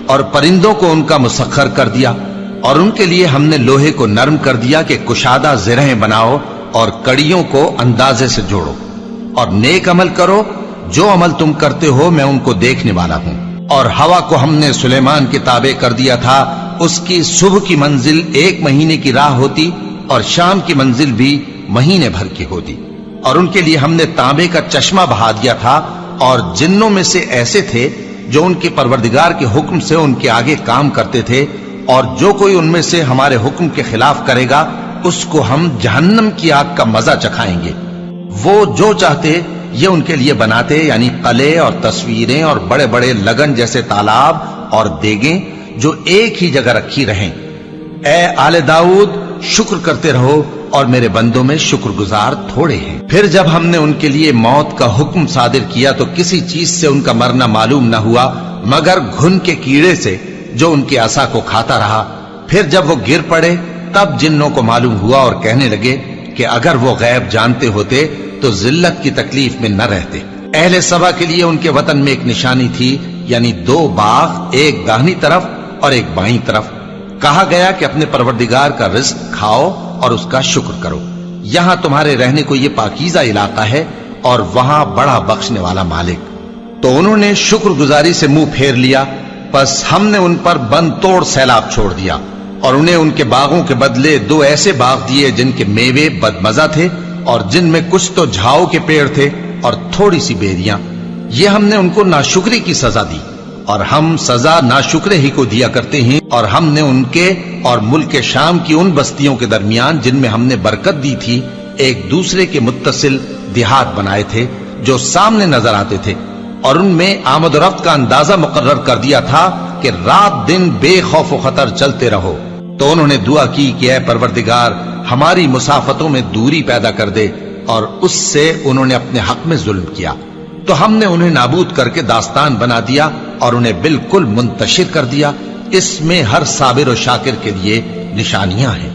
اور پرندوں کو ان کا مسخر کر دیا، اور ان کے لیے ہم نے لوہے کو نرم کر دیا کہ کشادہ زرہیں بناؤ اور کڑیوں کو اندازے سے جوڑو، اور نیک عمل کرو، جو عمل تم کرتے ہو میں ان کو دیکھنے والا ہوں۔ اور ہوا کو ہم نے سلیمان کے تابع کر دیا تھا، اس کی صبح کی منزل 1 مہینے کی راہ ہوتی اور شام کی منزل بھی مہینے بھر کی ہوتی۔ اور ان کے لیے ہم نے تانبے کا چشمہ بہا دیا تھا، اور جنوں میں سے ایسے تھے جو ان کے پروردگار کے حکم سے ان کے آگے کام کرتے تھے، اور جو کوئی ان میں سے ہمارے حکم کے خلاف کرے گا اس کو ہم جہنم کی آگ کا مزہ چکھائیں گے۔ وہ جو چاہتے یہ ان کے لیے بناتے، یعنی قلعے اور تصویریں اور بڑے بڑے لگن جیسے تالاب اور دیگیں جو ایک ہی جگہ رکھی رہیں۔ اے آل داؤد، شکر کرتے رہو، اور میرے بندوں میں شکر گزار تھوڑے ہیں۔ پھر جب ہم نے ان کے لیے موت کا حکم صادر کیا تو کسی چیز سے ان کا مرنا معلوم نہ ہوا مگر گھن کے کیڑے سے جو ان کے عصا کو کھاتا رہا۔ پھر جب وہ گر پڑے تب جنوں کو معلوم ہوا اور کہنے لگے کہ اگر وہ غیب جانتے ہوتے تو ذلت کی تکلیف میں نہ رہتے۔ اہل سبا کے لیے ان کے وطن میں ایک نشانی تھی، یعنی 2 باغ، ایک داہنی طرف اور ایک بائیں طرف۔ کہا گیا کہ اپنے پروردگار کا رزق کھاؤ اور اس کا شکر کرو، یہاں تمہارے رہنے کو یہ پاکیزہ علاقہ ہے اور وہاں بڑا بخشنے والا مالک۔ تو انہوں نے شکر گزاری سے منہ پھیر لیا، پس ہم نے ان پر بند توڑ سیلاب چھوڑ دیا، اور انہیں ان کے باغوں کے بدلے 2 ایسے باغ دیے جن کے میوے بدمزہ تھے اور جن میں کچھ تو جھاؤ کے پیڑ تھے اور تھوڑی سی بیریاں۔ یہ ہم نے ان کو ناشکری کی سزا دی، اور ہم سزا ناشکرے ہی کو دیا کرتے ہیں۔ اور ہم نے ان کے اور ملک شام کی ان بستیوں کے درمیان جن میں ہم نے برکت دی تھی ایک دوسرے کے متصل دیہات بنائے تھے جو سامنے نظر آتے تھے، اور ان میں آمد و رفت کا اندازہ مقرر کر دیا تھا کہ رات دن بے خوف و خطر چلتے رہو۔ تو انہوں نے دعا کی کہ اے پروردگار ہماری مسافتوں میں دوری پیدا کر دے، اور اس سے انہوں نے اپنے حق میں ظلم کیا، تو ہم نے انہیں نابود کر کے داستان بنا دیا اور انہیں بالکل منتشر کر دیا۔ اس میں ہر صابر و شاکر کے لیے نشانیاں ہیں۔